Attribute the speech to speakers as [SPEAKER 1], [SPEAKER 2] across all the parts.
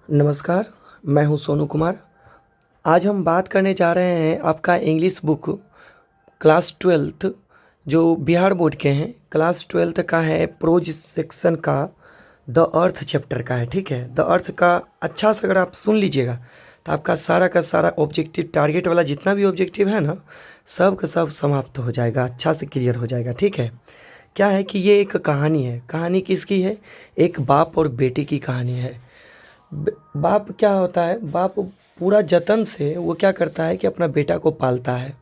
[SPEAKER 1] नमस्कार, मैं हूं सोनू कुमार। आज हम बात करने जा रहे हैं आपका इंग्लिश बुक क्लास ट्वेल्थ जो बिहार बोर्ड के हैं। क्लास ट्वेल्थ का है, प्रोज सेक्शन का द अर्थ चैप्टर का है। ठीक है, द अर्थ का अच्छा से अगर आप सुन लीजिएगा तो आपका सारा का सारा ऑब्जेक्टिव, टारगेट वाला जितना भी ऑब्जेक्टिव है ना, सब का सब समाप्त हो जाएगा, अच्छा से क्लियर हो जाएगा। ठीक है, क्या है कि ये एक कहानी है। कहानी किसकी है? एक बाप और बेटे की कहानी है। बाप क्या होता है, बाप पूरा जतन से वो क्या करता है कि अपना बेटा को पालता है।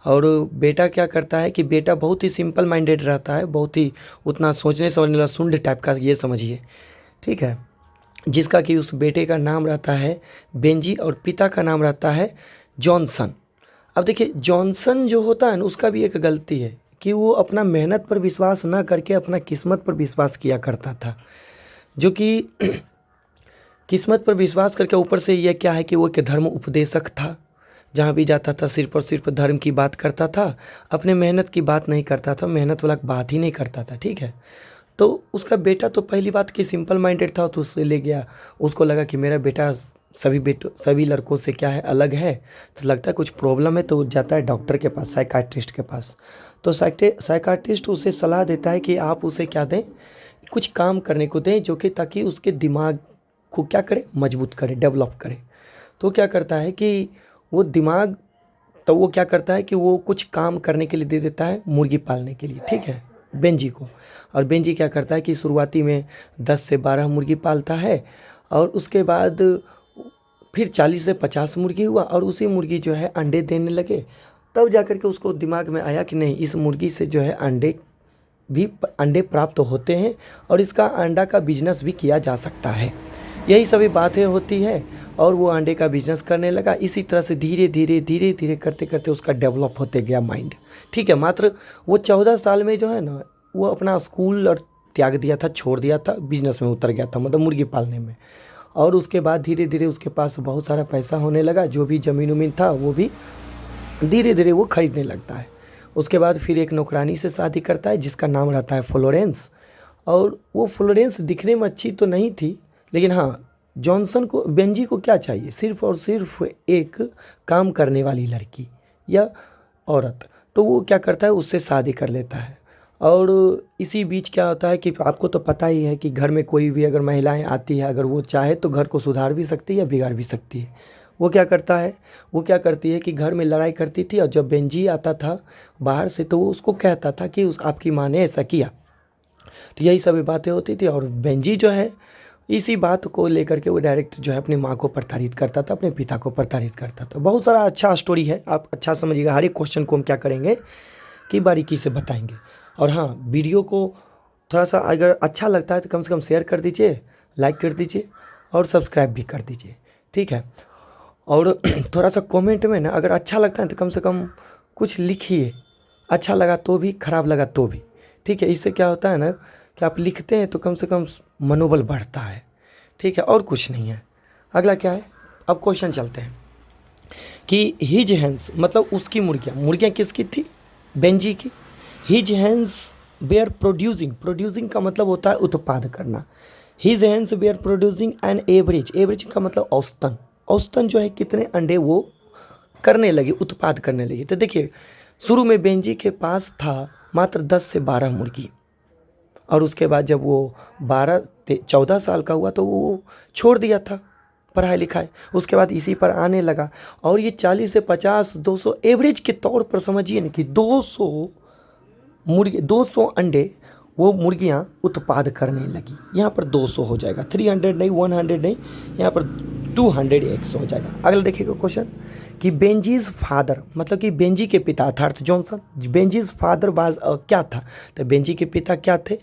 [SPEAKER 1] और बेटा क्या करता है कि बेटा बहुत ही सिंपल माइंडेड रहता है, बहुत ही उतना सोचने समझने वाला शुंड टाइप का, ये समझिए। ठीक है, जिसका कि उस बेटे का नाम रहता है बेंजी और पिता का नाम रहता है जॉनसन। अब देखिए, जॉनसन जो होता है ना, उसका भी एक गलती है कि वो अपना मेहनत पर विश्वास ना करके अपना किस्मत पर विश्वास किया करता था। जो कि किस्मत पर विश्वास करके, ऊपर से यह क्या है कि वो एक धर्म उपदेशक था। जहाँ भी जाता था सिर्फ और सिर्फ धर्म की बात करता था, अपने मेहनत की बात नहीं करता था, मेहनत वाला बात ही नहीं करता था। ठीक है, तो उसका बेटा तो पहली बात कि सिंपल माइंडेड था, तो उससे ले गया। उसको लगा कि मेरा बेटा सभी लड़कों से क्या है, अलग है, तो लगता है कुछ प्रॉब्लम है, तो वो जाता है डॉक्टर के पास, साइकाट्रिस्ट के पास। तो साइकाट्रिस्ट उसे सलाह देता है कि आप उसे क्या दें, कुछ काम करने को दें जो कि ताकि उसके दिमाग को क्या करे, मजबूत करे, डेवलप करे। तो क्या करता है कि वो दिमाग, तो वो क्या करता है कि वो कुछ काम करने के लिए दे देता है, मुर्गी पालने के लिए। ठीक है, बेंजी को। और बेंजी क्या करता है कि शुरुआती में 10 से 12 मुर्गी पालता है, और उसके बाद फिर 40 से 50 मुर्गी हुआ, और उसी मुर्गी जो है अंडे देने लगे। तब जा कर के उसको दिमाग में आया कि नहीं, इस मुर्गी से जो है अंडे प्राप्त होते हैं, और इसका अंडा का बिजनेस भी किया जा सकता है। यही सभी बातें होती है, और वो अंडे का बिजनेस करने लगा। इसी तरह से धीरे धीरे धीरे धीरे करते करते उसका डेवलप होते गया माइंड। ठीक है, मात्र वो 14 साल में जो है ना, वो अपना स्कूल और त्याग दिया था, छोड़ दिया था, बिजनेस में उतर गया था, मतलब मुर्गी पालने में। और उसके बाद धीरे धीरे उसके पास बहुत सारा पैसा होने लगा, जो भी ज़मीन उमीन था वो भी धीरे धीरे वो खरीदने लगता है। उसके बाद फिर एक नौकरानी से शादी करता है जिसका नाम रहता है फ्लोरेंस। और वो फ्लोरेंस दिखने में अच्छी तो नहीं थी, लेकिन हाँ, जॉनसन को, बेंजी को क्या चाहिए, सिर्फ और सिर्फ एक काम करने वाली लड़की या औरत। तो वो क्या करता है, उससे शादी कर लेता है। और इसी बीच क्या होता है कि आपको तो पता ही है कि घर में कोई भी अगर महिलाएं आती है, अगर वो चाहे तो घर को सुधार भी सकती है या बिगाड़ भी सकती है। वो क्या करता है, वो क्या करती है कि घर में लड़ाई करती थी, और जब बेंजी आता था बाहर से तो वो उसको कहता था कि उस आपकी माँ ने ऐसा किया। तो यही सभी बातें होती थी, और बेंजी जो है इसी बात को लेकर के वो डायरेक्ट जो है अपनी माँ को प्रताड़ित करता था, अपने पिता को प्रताड़ित करता था। बहुत सारा अच्छा स्टोरी है, आप अच्छा समझिएगा। हर एक क्वेश्चन को हम क्या करेंगे कि बारीकी से बताएंगे। और हाँ, वीडियो को थोड़ा सा अगर अच्छा लगता है तो कम से कम शेयर कर दीजिए, लाइक कर दीजिए, और सब्सक्राइब भी कर दीजिए। ठीक है, और थोड़ा सा कमेंट में ना, अगर अच्छा लगता है तो कम से कम कुछ लिखिए, अच्छा लगा तो भी, ख़राब लगा तो भी। ठीक है, इससे क्या होता है ना कि आप लिखते हैं तो कम से कम मनोबल बढ़ता है। ठीक है, और कुछ नहीं है। अगला क्या है, अब क्वेश्चन चलते हैं कि हिज हैंड्स, मतलब उसकी मुर्गियाँ, मुर्गियाँ किसकी थी, बेंजी की। His hands bare producing, producing का मतलब होता है उत्पाद करना। His hands bare producing an average, average का मतलब औसतन, औसतन जो है कितने अंडे वो करने लगी, उत्पाद करने लगी। तो देखिए, शुरू में बेंजी के पास था मात्र 10 से 12 मुर्गी, और उसके बाद जब वो 14 साल का हुआ तो वो छोड़ दिया था पढ़ाई लिखाई। उसके बाद इसी पर आने लगा, और ये 40 से 50, 200 एवरेज के तौर पर समझिए ना कि 200 अंडे वो मुर्गियाँ उत्पाद करने लगी। यहाँ पर 200 हो जाएगा, 300 नहीं, 100 नहीं, यहाँ पर 200 एक्स हो जाएगा। अगला देखिएगा क्वेश्चन कि बेंजीज फादर, मतलब कि बेंजी के पिता अर्थात जॉनसन, बेंजीज फादर बाज क्या था। तो बेंजी के पिता क्या थे,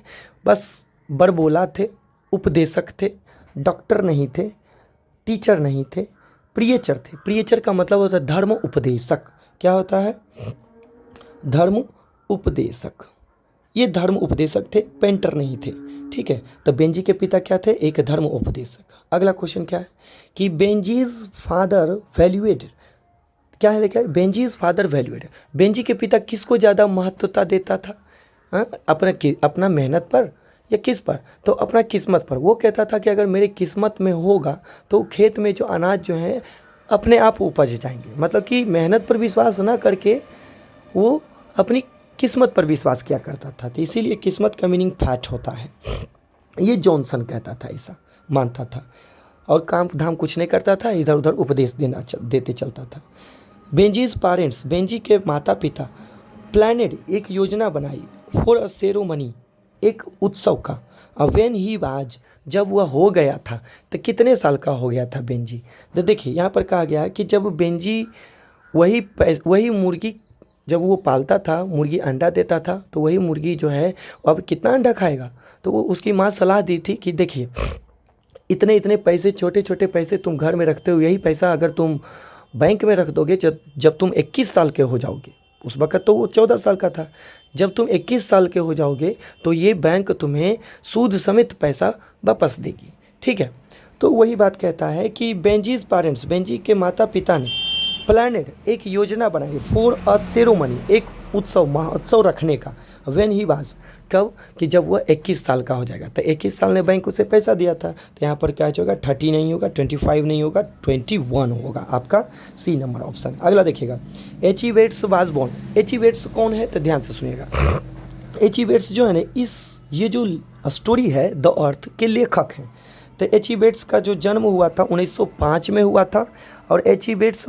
[SPEAKER 1] बस बड़बोला थे, उपदेशक थे, डॉक्टर नहीं थे, टीचर नहीं थे, प्रियचर थे। प्रियचर का मतलब होता है धर्म उपदेशक। क्या होता है, धर्म उपदेशक। ये धर्म उपदेशक थे, पेंटर नहीं थे। ठीक है, तो बेंजी के पिता क्या थे, एक धर्म उपदेशक। अगला क्वेश्चन क्या है कि बेंजीज फादर वैल्यूएड, क्या है लिखा है, बेंजीज फादर वैल्यूएड। बेंजी के पिता किसको ज़्यादा महत्वता देता था, हाँ, अपना मेहनत पर या किस पर, तो अपना किस्मत पर। वो कहता था कि अगर मेरी किस्मत में होगा तो खेत में जो अनाज जो है अपने आप उपज जाएंगे। मतलब कि मेहनत पर विश्वास ना करके वो अपनी किस्मत पर विश्वास किया करता था। तो इसीलिए किस्मत का मीनिंग फैट होता है। ये जॉनसन कहता था, ऐसा मानता था, और काम धाम कुछ नहीं करता था, इधर उधर उपदेश देते चलता था। बेंजीज पेरेंट्स, बेंजी के माता पिता प्लानेड एक योजना बनाई फॉर अ सेरोमनी, एक उत्सव का। व्हेन ही वाज, जब वह हो गया था, तो कितने साल का हो गया था बेंजी। तो देखिए यहाँ पर कहा गया है कि जब बेंजी वही मुर्गी जब वो पालता था, मुर्गी अंडा देता था, तो वही मुर्गी जो है अब कितना अंडा खाएगा। तो वो उसकी माँ सलाह दी थी कि देखिए इतने इतने पैसे, छोटे छोटे पैसे तुम घर में रखते हो, यही पैसा अगर तुम बैंक में रख दोगे जब तुम 21 साल के हो जाओगे, उस वक़्त तो वो 14 साल का था, जब तुम 21 साल के हो जाओगे तो ये बैंक तुम्हें सूद समेत पैसा वापस देगी। ठीक है, तो वही बात कहता है कि बेंजीज पेरेंट्स, बेंजी के माता पिता ने प्लानेड एक योजना बनाई फॉर अ सेरोमनी, एक उत्सव, महोत्सव रखने का। व्हेन ही वाज, कब, कि जब वह 21 साल का हो जाएगा। तो 21 साल ने बैंक उसे पैसा दिया था, तो यहाँ पर क्या होगा, 30 नहीं होगा, 25 नहीं होगा, 21 होगा आपका सी नंबर ऑप्शन। अगला देखिएगा, एचिवेट्स वाज बोर्न। एचिवेट्स कौन है, तो ध्यान से सुनिएगा। एचिवेट्स जो है ना, ये जो स्टोरी है द अर्थ के लेखक हैं। तो एचिवेट्स का जो जन्म हुआ था 1905 में हुआ था, और एचिवेट्स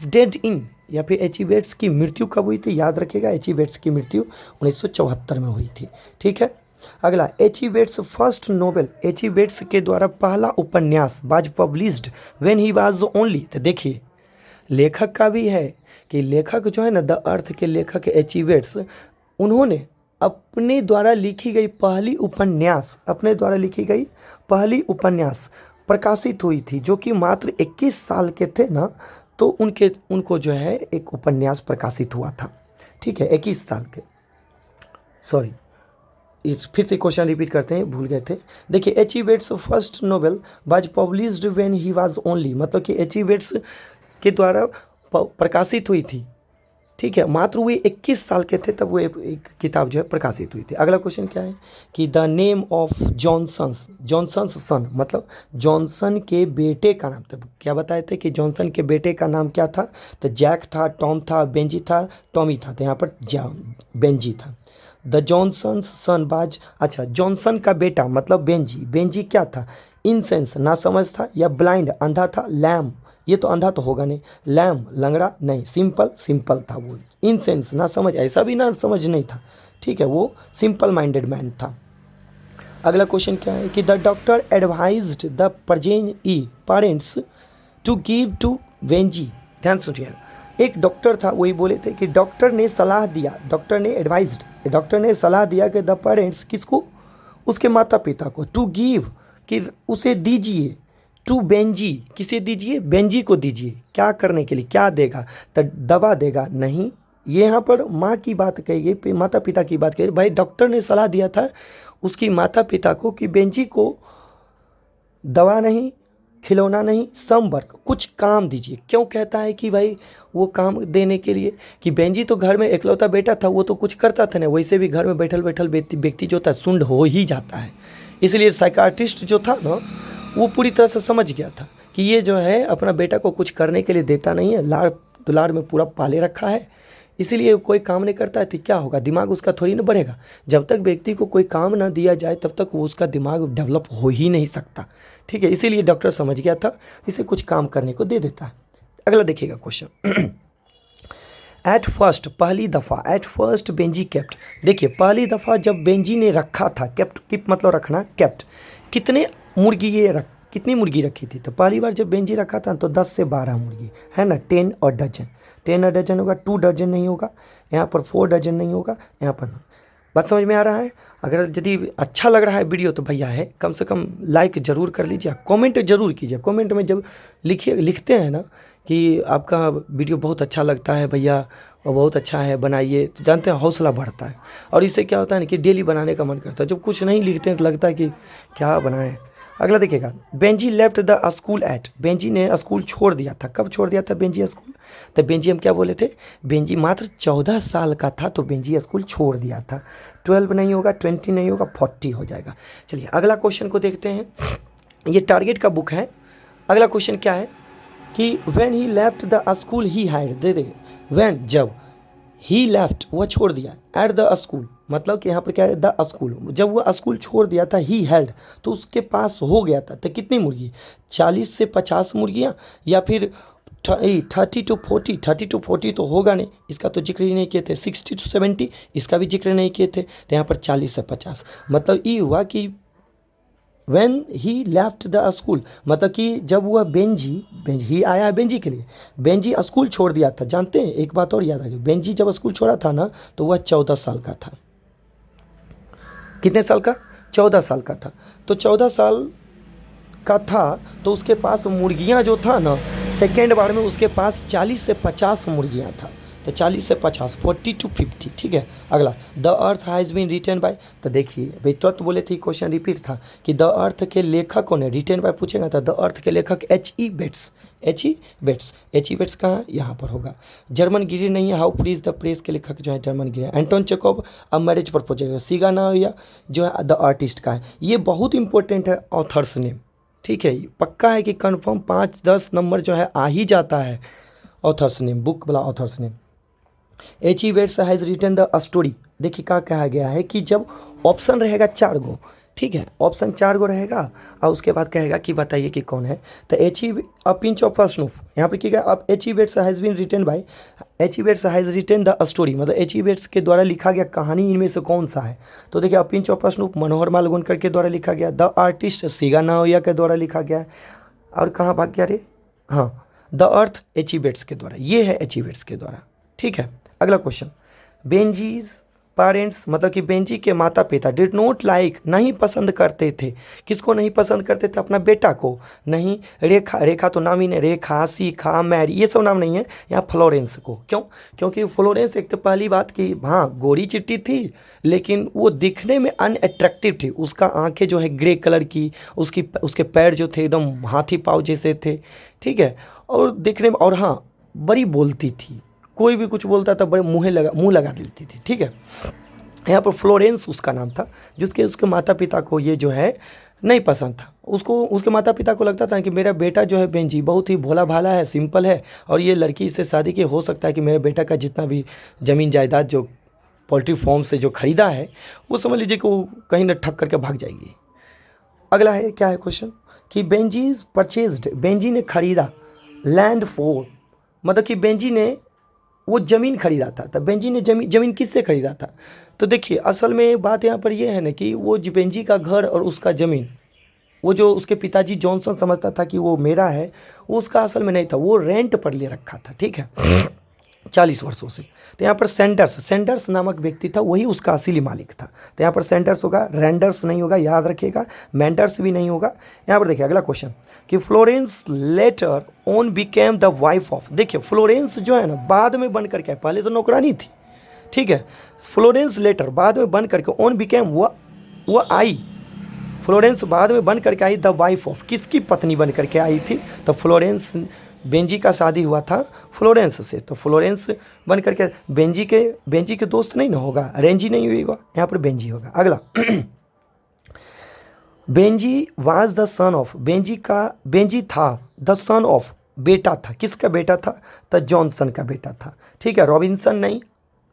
[SPEAKER 1] डेड इन, या फिर एचिवेट्स की मृत्यु कब हुई थी, याद रखिएगा, एचिवेट्स की मृत्यु 1974 में हुई थी। ठीक है, अगला, एचिवेट्स फर्स्ट नोवेल, एचिवेट्स के द्वारा पहला उपन्यास was published when he was only. तो देखिए लेखक का भी है कि लेखक जो है ना, द अर्थ के लेखक एचिवेट्स, उन्होंने अपने द्वारा लिखी गई पहली उपन्यास, अपने द्वारा लिखी गई पहली उपन्यास प्रकाशित हुई थी, जो कि मात्र 21 साल के थे ना, तो उनको जो है एक उपन्यास प्रकाशित हुआ था। ठीक है, 21 साल के, सॉरी, फिर से क्वेश्चन रिपीट करते हैं, भूल गए थे। देखिए, Achebe's first novel was published when he was only, मतलब कि एचिवेट्स के द्वारा प्रकाशित हुई थी। ठीक है, मात्र वे 21 साल के थे तब वो एक किताब जो है प्रकाशित हुई थी। अगला क्वेश्चन क्या है कि द नेम ऑफ जॉनसन्स सन, मतलब जॉनसन के बेटे का नाम। तब क्या बताए थे कि जॉनसन के बेटे का नाम क्या था, तो जैक था, टॉम था, बेंजी था, टॉमी था, तो यहाँ पर बेंजी था। द जॉनसन्स सन बाज, अच्छा, जॉनसन का बेटा मतलब बेंजी क्या था, इनसेंस नासमझ था, या ब्लाइंड अंधा था, लैम, ये तो अंधा तो होगा नहीं, लैम लंगड़ा नहीं, सिंपल था वो, इनसेंस ना समझ, ऐसा भी ना समझ नहीं था। ठीक है, वो सिंपल माइंडेड मैन था। अगला क्वेश्चन क्या है कि the doctor advised the parents to give to Benji. ध्यान सुनिए, एक डॉक्टर था, वही बोले थे कि डॉक्टर ने सलाह दिया, डॉक्टर ने एडवाइज्ड, डॉक्टर ने सलाह दिया कि द पेरेंट्स, किसको, उसके माता पिता को, टू गिव, कि उसे दीजिए, टू बेंजी, किसे दीजिए, बेंजी को दीजिए, क्या करने के लिए, क्या देगा, तो दवा देगा नहीं। ये यहाँ पर माँ की बात कही गई, माता पिता की बात कही। भाई डॉक्टर ने सलाह दिया था उसकी माता पिता को कि बेंजी को दवा नहीं, खिलौना नहीं, सम वर्क, कुछ काम दीजिए। क्यों कहता है कि भाई वो काम देने के लिए, कि बेंजी तो घर में इकलौता बेटा था, वो तो कुछ करता था ना, वैसे भी घर में बैठल व्यक्ति जो था सुंड हो ही जाता है। इसलिए साइकाट्रिस्ट जो था ना, वो पूरी तरह से समझ गया था कि ये जो है अपना बेटा को कुछ करने के लिए देता नहीं है, लाड़ दुलार में पूरा पाले रखा है, इसीलिए कोई काम नहीं करता है, तो क्या होगा, दिमाग उसका थोड़ी ना बढ़ेगा। जब तक व्यक्ति को कोई काम ना दिया जाए तब तक वो उसका दिमाग डेवलप हो ही नहीं सकता। ठीक है, इसीलिए डॉक्टर समझ गया था, इसे कुछ काम करने को दे देता है। अगला देखिएगा क्वेश्चन, एट फर्स्ट, पहली दफ़ा, एट फर्स्ट बेंजी केप्ट। देखिए पहली दफ़ा जब बेंजी ने रखा था, केप्ट, कीप मतलब रखना, केप्ट, कितनी मुर्गी रखी थी, तो पहली बार जब बेंजी रखा था तो 10 से 12 मुर्गी है ना, 10 और डजन, 10 और डजन होगा, 2 डजन नहीं होगा, यहाँ पर 4 डजन नहीं होगा, यहाँ पर बात समझ में आ रहा है। अगर यदि अच्छा लग रहा है वीडियो तो भैया है कम से कम लाइक ज़रूर कर लीजिए, कमेंट ज़रूर कीजिए। कमेंट में जब लिखते हैं ना कि आपका वीडियो बहुत अच्छा लगता है भैया और बहुत अच्छा है, बनाइए, तो जानते हैं हौसला बढ़ता है, और इससे क्या होता है ना कि डेली बनाने का मन करता है। जब कुछ नहीं लिखते हैं तो लगता है कि क्या बनाएं, अगला देखिएगा, Benji left the school eight, Benji ने स्कूल छोड़ दिया था। कब छोड़ दिया था बेंजी स्कूल? तो बेंजी हम क्या बोले थे, बेंजी मात्र 14 साल का था तो बेंजी स्कूल छोड़ दिया था। 12 नहीं होगा, 20 नहीं होगा, 40 हो जाएगा। चलिए अगला क्वेश्चन को देखते हैं, ये टारगेट का बुक है। अगला क्वेश्चन क्या है कि when he left the school he had, they they when, जब, ही लेफ्ट वह छोड़ दिया, एट द स्कूल मतलब कि यहाँ पर क्या है, द स्कूल, जब वह स्कूल छोड़ दिया था, ही हेल्ड तो उसके पास हो गया था। तो कितनी मुर्गी, 40 से 50 मुर्गियाँ, या फिर 30 to 40, 30 to 40 तो होगा नहीं, इसका तो जिक्र ही नहीं किए थे। 60 to 70 इसका भी जिक्र नहीं किए थे। तो यहाँ पर 40 से 50 मतलब ये हुआ कि When he left the school मतलब कि जब वह बेंजी ही आया है बेंजी के लिए, बेंजी स्कूल छोड़ दिया था। जानते हैं एक बात और याद रखिए, बेंजी जब स्कूल छोड़ा था ना तो वह 14 साल का था। कितने साल का? 14 साल का था। तो 14 साल का था तो उसके पास मुर्गियां जो था ना, सेकेंड बार में उसके पास 40 से 50 मुर्गियां था। तो 40 से 50, 40 to 50, ठीक है। अगला, the earth has been written by, तो देखिए भाई तुरंत बोले थे, क्वेश्चन रिपीट था कि द अर्थ के लेखकों ने, रिटन बाय पूछेगा तो द अर्थ के लेखक H.E. Bets, H.E. Bets, H.E. Bets कहाँ, यहाँ पर होगा। जर्मन गिरी नहीं है, हाउ प्लीज द प्रेस के लेखक जो है जर्मन गिरी। Anton Chekhov, a marriage proposal, सिगाना या जो है द आर्टिस्ट का है। ये बहुत इंपॉर्टेंट है ऑथर्स नेम, ठीक है। पक्का है कि कन्फर्म 5-10 नंबर जो है आ ही जाता है ऑथर्स नेम, बुक वाला author's name. H.E. Bates has written the story, देखिए क्या कहा गया है कि जब ऑप्शन रहेगा 4 गो, ठीक है, ऑप्शन 4 गो रहेगा और उसके बाद कहेगा कि बताइए कि कौन है। तो H.E. अ पिंच ऑफ स्नूफ, यहाँ पर क्या अब H.E. Bates has been written by, H.E. Bates has written the story मतलब H.E. बेट्स के द्वारा लिखा गया कहानी इनमें से कौन सा है। तो देखिए, अ पिंच ऑफ स्नूफ मनोहर मालगुनकर के द्वारा लिखा गया, द आर्टिस्ट सिगा नाओया के द्वारा लिखा गया, और कहाँ भाग गया रे, हाँ, द अर्थ H.E. बेट्स के द्वारा, ये है H.E. बेट्स के द्वारा, ठीक है। अगला क्वेश्चन, बेंजीज पेरेंट्स मतलब कि बेंजी के माता पिता डिड नॉट लाइक, नहीं पसंद करते थे। किसको नहीं पसंद करते थे? अपना बेटा को। नहीं, रेखा, रेखा तो नाम ही नहीं, रेखा, सीखा, मैरी, ये सब नाम नहीं है यहाँ, फ्लोरेंस को। क्यों? क्योंकि फ्लोरेंस एक तो पहली बात कि हाँ गोरी चिट्टी थी, लेकिन वो दिखने में अनअट्रैक्टिव थी। उसका आंखें जो है ग्रे कलर की, उसके पैर जो थे एकदम हाथी पाँव जैसे थे, ठीक है, और दिखने में, और हाँ बड़ी बोलती थी, कोई भी कुछ बोलता था बड़े मुँह लगा देती थी, ठीक है। यहाँ पर फ्लोरेंस उसका नाम था, जिसके उसके माता पिता को ये जो है नहीं पसंद था। उसको, उसके माता पिता को लगता था कि मेरा बेटा जो है बेंजी बहुत ही भोला भाला है, सिंपल है, और ये लड़की से शादी की, हो सकता है कि मेरे बेटा का जितना भी ज़मीन जायदाद जो पोल्ट्री फार्म से जो ख़रीदा है वो समझ लीजिए कि वो कहीं ना ठग करके भाग जाएगी। अगला है, क्या है क्वेश्चन कि बेंजीज परचेज्ड, बेंजी ने खरीदा, लैंड फॉर मतलब कि बेंजी ने वो ज़मीन खरीदा था। तो बेंजी ने ज़मीन किससे खरीदा था? तो देखिए असल में बात यहाँ पर ये है ना कि वो बेंजी का घर और उसका ज़मीन, वो जो उसके पिताजी जॉनसन समझता था कि वो मेरा है, वो उसका असल में नहीं था, वो रेंट पर ले रखा था, ठीक है, 40 वर्षों से। तो यहाँ पर सेंडर्स नामक व्यक्ति था, वही उसका असली मालिक था। तो यहाँ पर सेंडर्स होगा, रेंडर्स नहीं होगा, याद रखिएगा, मेंडर्स भी नहीं होगा। यहाँ पर देखिए अगला क्वेश्चन कि Florence later on became the wife of, देखिए फ्लोरेंस जो है ना बाद में बन करके, पहले तो नौकरानी थी, ठीक है, फ्लोरेंस लेटर बाद में बन करके, ऑन बिकेम वो आई, फ्लोरेंस बाद में बन करके आई, द वाइफ ऑफ, किसकी पत्नी बन करके आई थी? तो फ्लोरेंस, बेंजी का शादी हुआ था फ्लोरेंस से, तो फ्लोरेंस बन करके, बेंजी के दोस्त नहीं ना होगा, रेंजी नहीं होगा, यहाँ पर बेंजी होगा। अगला Benji was the son of, Benji था द सन ऑफ, बेटा था, किसका बेटा था? तो जॉनसन का बेटा था, ठीक है, रॉबिन्सन नहीं,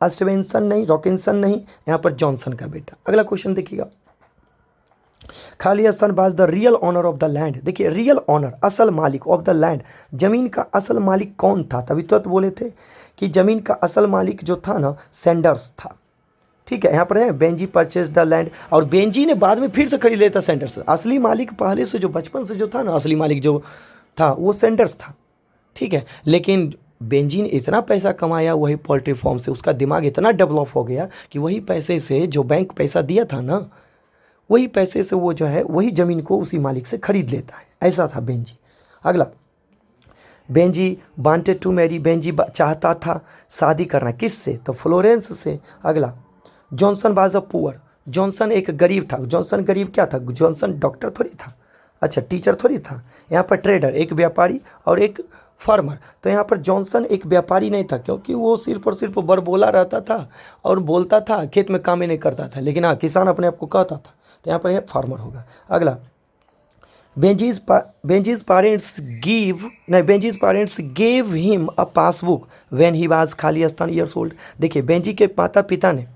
[SPEAKER 1] अस्टवेंसन नहीं, रॉकिन्सन नहीं, यहाँ पर जॉनसन का बेटा। अगला क्वेश्चन देखिएगा, खाली son was the real owner of the land, देखिए रियल ऑनर, असल मालिक, ऑफ द लैंड, जमीन का असल मालिक कौन था? तभी तो बोले थे कि जमीन का असल मालिक जो था ना सेंडर्स था, ठीक है। यहाँ पर है बेंजी परचेज द लैंड, और बेंजी ने बाद में फिर से खरीद लेता सेंडर्स। असली मालिक पहले से जो बचपन से जो था ना, असली मालिक जो था वो सेंडर्स था, ठीक है। लेकिन बेंजी ने इतना पैसा कमाया वही पोल्ट्री फार्म से, उसका दिमाग इतना डेवलप हो गया कि वही पैसे से, जो बैंक पैसा दिया था ना, वही पैसे से वो जो है वही ज़मीन को उसी मालिक से खरीद लेता है, ऐसा था बेंजी। अगला, Benji wanted to marry, Benji चाहता था शादी करना, किससे? तो फ्लोरेंस से। अगला, Johnson was a poor, Johnson एक गरीब था। जॉनसन गरीब क्या था? जॉनसन डॉक्टर थोड़ी था, अच्छा, टीचर थोड़ी था, यहाँ पर ट्रेडर, एक व्यापारी और एक फार्मर। तो यहाँ पर जॉनसन एक व्यापारी नहीं था, क्योंकि वो सिर्फ और सिर्फ बड़बोला रहता था और बोलता था, खेत में काम ही नहीं करता था। लेकिन हाँ, किसान अपने आप को कहता था, तो यहाँ पर यह फार्मर होगा। अगला, Benji's parents gave him a passbook when he was खालिस्तान ईयर्स ओल्ड। देखिए, बेंजी के माता पिता ने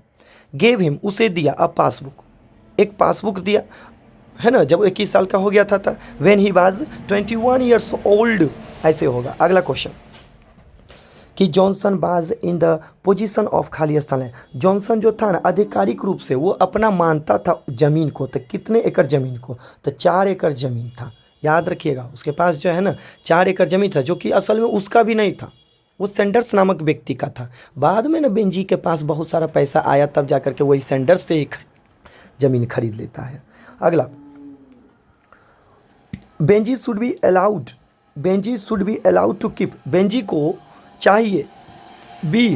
[SPEAKER 1] गेव हिम, उसे दिया, अ पासबुक, एक पासबुक दिया, है ना, जब 21 साल का हो गया था when he was 21 years old, ऐसे होगा। अगला क्वेश्चन, कि जॉनसन बाज in the position of Khalistan है। जॉनसन जो था ना, आधिकारिक रूप से वो अपना मानता था जमीन को, तो कितने एकड़ ज़मीन को, तो 4 एकड़ ज़मीन था। याद रखिएगा, उसके पास जो है ना 4 एकड़ ज़मीन था, जो कि असल में उसका भी नहीं था, वो सैंडर्स नामक व्यक्ति का था। बाद में ना बेंजी के पास बहुत सारा पैसा आया, तब जा करके वही सैंडर्स से एक ज़मीन खरीद लेता है। अगला, Benji should be allowed to keep, Benji को चाहिए, बी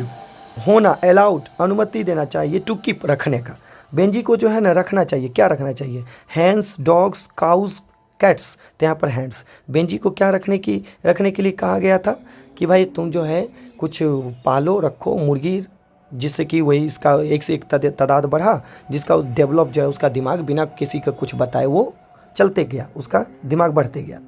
[SPEAKER 1] होना, अलाउड अनुमति देना चाहिए, टू कीप रखने का। बेंजी को जो है ना रखना चाहिए, क्या रखना चाहिए, हैंड्स, डॉग्स, काउस, कैट्स। तो यहाँ पर हैंड्स, बेंजी को क्या रखने के लिए कहा गया था कि भाई तुम जो है कुछ पालो, रखो मुर्गी, जिससे कि वही इसका एक से एक तादाद बढ़ा, जिसका डेवलप जो है उसका दिमाग बिना किसी का कुछ बताए वो चलते गया, उसका दिमाग बढ़ते गया।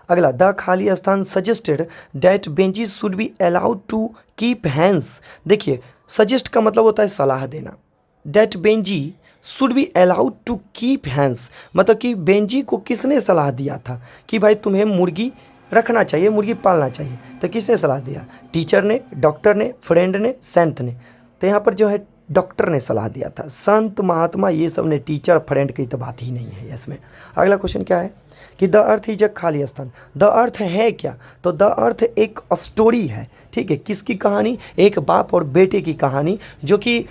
[SPEAKER 1] अगला, द खालिस्तान suggested that Benji should be allowed to keep hands. देखिए, सजेस्ट का मतलब होता है सलाह देना, that Benji should be allowed to keep hands, मतलब कि बेंजी को किसने सलाह दिया था कि भाई तुम्हें मुर्गी रखना चाहिए, मुर्गी पालना चाहिए, तो किसने सलाह दिया, टीचर ने, डॉक्टर ने, फ्रेंड ने, संत ने। तो यहाँ पर जो है डॉक्टर ने सलाह दिया था, संत महात्मा ये सब ने, टीचर फ्रेंड की तो बात ही नहीं है इसमें। अगला क्वेश्चन क्या है कि the earth is a Khalistan, the earth है क्या, तो द अर्थ एक स्टोरी है, ठीक है, किसकी कहानी, एक बाप और बेटे की कहानी, जो कि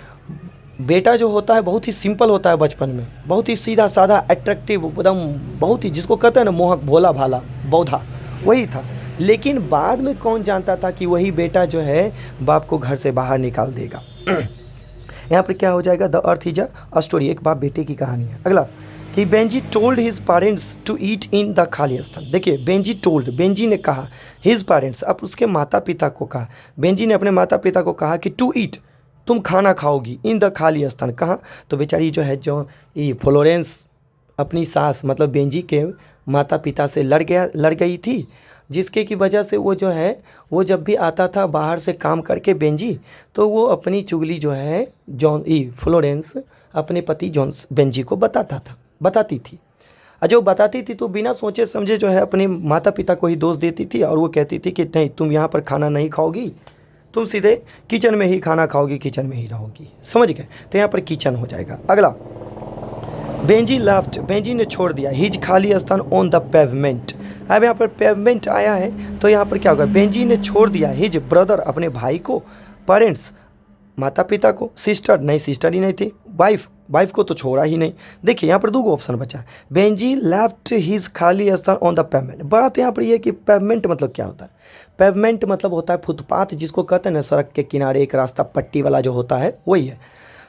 [SPEAKER 1] बेटा जो होता है बहुत ही सिंपल होता है बचपन में, बहुत ही सीधा साधा, अट्रैक्टिव, एकदम बहुत ही, जिसको कहते हैं ना मोहक, भोला भाला, बौधा, वही था। लेकिन बाद में कौन जानता था कि वही बेटा जो है बाप को घर से बाहर निकाल देगा। यहाँ पर क्या हो जाएगा, the earth is a story, एक बाप बेटे की कहानी है। अगला, कि Benji told his parents to eat in the खालिस्तान। देखिए, बेंजी ने कहा, हिज पेरेंट्स, अब उसके माता पिता को कहा, बेंजी ने अपने माता पिता को कहा कि टू ईट, तुम खाना खाओगी, इन द खालिस्तान, कहाँ, तो बेचारी जो है, जो ये फ्लोरेंस अपनी सास मतलब बेंजी के माता पिता से लड़ गई थी, जिसके की वजह से वो जो है, वो जब भी आता था बाहर से काम करके बेंजी, तो वो अपनी चुगली जो है फ्लोरेंस अपने पति बेंजी को बताती थी। और जो बताती थी तो बिना सोचे समझे जो है अपने माता पिता को ही दोष देती थी, और वो कहती थी कि नहीं, तुम यहाँ पर खाना नहीं खाओगी, तुम सीधे किचन में ही खाना खाओगी, किचन में ही रहोगी, समझ गए। तो यहाँ पर किचन हो जाएगा। अगला, बेंजी लेफ्ट, बेंजी ने छोड़ दिया, his Khalistan on the pavement. अब यहाँ पर पेवमेंट आया है, तो यहाँ पर क्या होगा, बेंजी ने छोड़ दिया, हिज ब्रदर, अपने भाई को, पेरेंट्स, माता पिता को, सिस्टर नहीं, सिस्टर ही नहीं थी, वाइफ को तो छोड़ा ही नहीं। देखिए, यहाँ पर दो ऑप्शन बचा है, Benji left his Khalistan on the pavement. बात यहाँ पर यह कि पेवमेंट मतलब क्या होता है, पेवमेंट मतलब होता है फुटपाथ, जिसको कहते हैं ना सड़क के किनारे एक रास्ता पट्टी वाला जो होता है, वही है।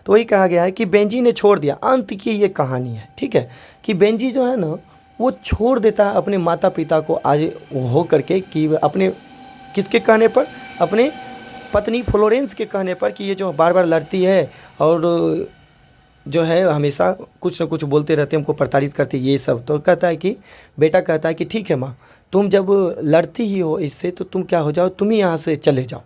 [SPEAKER 1] तो वही कहा गया है कि बेंजी ने छोड़ दिया, अंत की ये कहानी है, ठीक है, कि बेंजी जो है ना वो छोड़ देता है अपने माता पिता को आज हो करके, कि अपने किसके कहने पर, अपने पत्नी फ्लोरेंस के कहने पर, कि ये जो बार बार लड़ती है और जो है हमेशा कुछ न कुछ बोलते रहते हैं, हमको प्रताड़ित करते ये सब। तो कहता है कि बेटा कहता है कि ठीक है माँ, तुम जब लड़ती ही हो इससे, तो तुम क्या हो जाओ, तुम ही यहाँ से चले जाओ,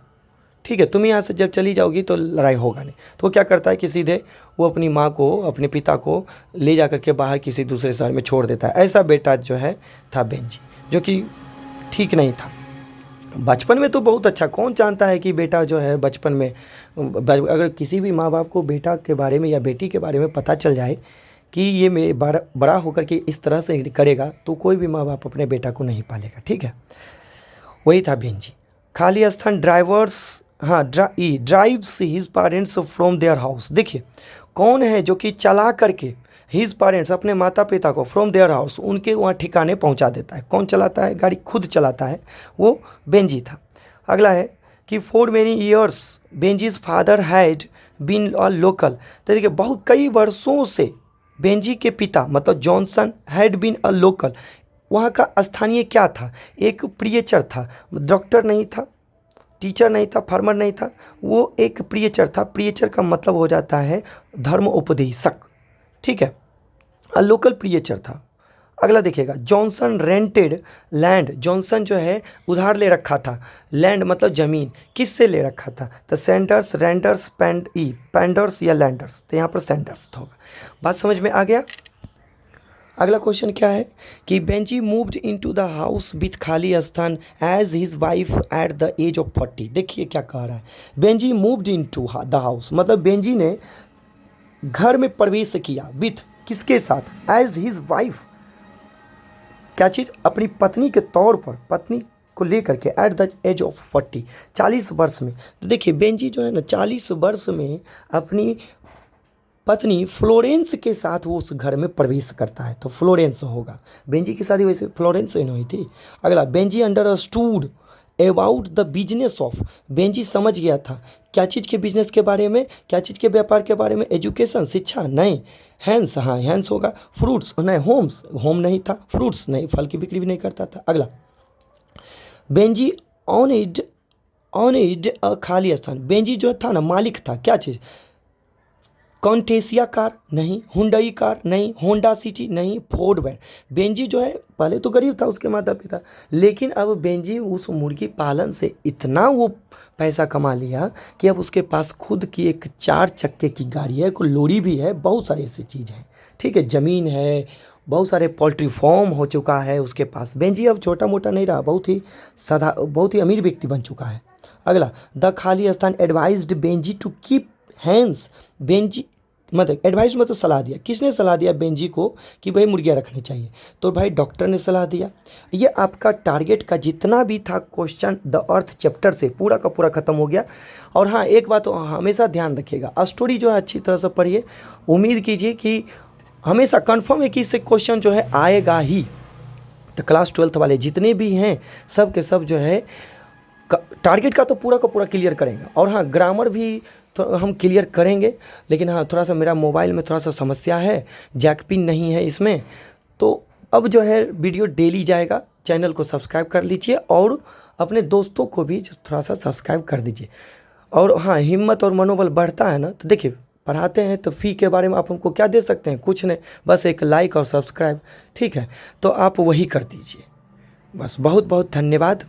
[SPEAKER 1] ठीक है, तुम यहाँ से जब चली जाओगी तो लड़ाई होगा नहीं। तो वो क्या करता है कि सीधे वो अपनी माँ को, अपने पिता को ले जा करके बाहर किसी दूसरे शहर में छोड़ देता है। ऐसा बेटा जो है था बेंजी, जो कि ठीक नहीं था। बचपन में तो बहुत अच्छा, कौन जानता है कि बेटा जो है बचपन में, अगर किसी भी माँ बाप को बेटा के बारे में या बेटी के बारे में पता चल जाए कि ये मैं बड़ा होकर के इस तरह से करेगा, तो कोई भी माँ बाप अपने बेटा को नहीं पालेगा, ठीक है। वही था Benji. Khalistan drives his parents from their house. देखिए, कौन है जो कि चला करके हिज पेरेंट्स, अपने माता पिता को, फ्रॉम देयर हाउस, उनके वहाँ ठिकाने पहुँचा देता है। कौन चलाता है, गाड़ी खुद चलाता है, वो बेंजी था। अगला है कि for many years Benji's father had been a local. तो देखिए, बहुत कई वर्षों से बेंजी के पिता मतलब Johnson had been a local, वहाँ का स्थानीय क्या था, एक प्रियचर था, डॉक्टर नहीं था, टीचर नहीं था, फार्मर नहीं था, वो एक प्रियचर था। प्रियचर का मतलब हो जाता है धर्म उपदेशक, ठीक है, लोकल प्रियचर था। अगला देखिएगा, जॉनसन रेंटेड लैंड, जॉनसन जो है उधार ले रखा था, लैंड मतलब ज़मीन, किससे ले रखा था, तो सेंडर्स, रेंडर्स, पेंडर्स या लैंडर्स, तो यहाँ पर सेंडर्स होगा। बात समझ में आ गया। अगला क्वेश्चन क्या है कि Benji moved into the house with खाली स्थान as his wife at the age of 40। देखिए क्या कह रहा है, Benji moved into the house मतलब बेंजी ने घर में प्रवेश किया विथ किसके साथ, एज हिज वाइफ, क्या चीज़, अपनी पत्नी के तौर पर, पत्नी को लेकर के एट द एज ऑफ 40, 40 वर्ष में। तो देखिए बेंजी जो है ना 40 वर्ष में अपनी पत्नी फ्लोरेंस के साथ वो उस घर में प्रवेश करता है, तो फ्लोरेंस होगा। बेंजी की शादी वैसे फ्लोरेंस से नहीं हुई थी। अगला, Benji understood about the business of, Benji समझ गया था क्या चीज़ के बिजनेस के बारे में, क्या चीज़ के व्यापार के बारे में, एजुकेशन शिक्षा नहीं, हैंस, हाँ हैंस होगा, फ्रूट्स नहीं, होम्स, होम नहीं था, फ्रूट्स नहीं, फल की बिक्री भी नहीं करता था। अगला, बेंजी ऑनेड अ खाली स्थान, बेंजी जो था ना मालिक था, क्या चीज़, कॉन्टेसिया कार नहीं, हुंडई कार नहीं, होंडा सिटी नहीं, फोर्ड वैन। बेंजी जो है पहले तो गरीब था उसके माता पिता, लेकिन अब बेंजी उस मुर्गी पालन से इतना वो पैसा कमा लिया कि अब उसके पास खुद की एक 4 चक्के की गाड़ी है, कोई लोरी भी है, बहुत सारी ऐसी चीज़ है, ठीक है, ज़मीन है, बहुत सारे पोल्ट्री फार्म हो चुका है उसके पास। बेंजी अब छोटा मोटा नहीं रहा, बहुत ही अमीर व्यक्ति बन चुका है। अगला, द खाली स्थान advised Benji to keep hens, Benji मतलब एडवाइस मतलब सलाह दिया, किसने सलाह दिया बेंजी को कि भाई मुर्गियाँ रखनी चाहिए, तो भाई डॉक्टर ने सलाह दिया। ये आपका टारगेट का जितना भी था क्वेश्चन द अर्थ चैप्टर से पूरा का पूरा खत्म हो गया। और हाँ एक बात तो हमेशा ध्यान रखिएगा, स्टोरी जो है अच्छी तरह से पढ़िए, उम्मीद कीजिए कि हमेशा कन्फर्म है कि इससे क्वेश्चन जो है आएगा ही। तो क्लास 12th वाले जितने भी हैं सब के सब जो है टारगेट का तो पूरा का पूरा क्लियर करेंगे, और हाँ ग्रामर भी तो हम क्लियर करेंगे, लेकिन हाँ थोड़ा सा मेरा मोबाइल में थोड़ा सा समस्या है, जैक पिन नहीं है इसमें, तो अब जो है वीडियो डेली जाएगा। चैनल को सब्सक्राइब कर लीजिए और अपने दोस्तों को भी थोड़ा सा सब्सक्राइब कर दीजिए। और हाँ हिम्मत और मनोबल बढ़ता है ना, तो देखिए पढ़ाते हैं तो फ़ी के बारे में आप हमको क्या दे सकते हैं, कुछ नहीं, बस एक लाइक और सब्सक्राइब, ठीक है, तो आप वही कर दीजिए। बस बहुत बहुत धन्यवाद।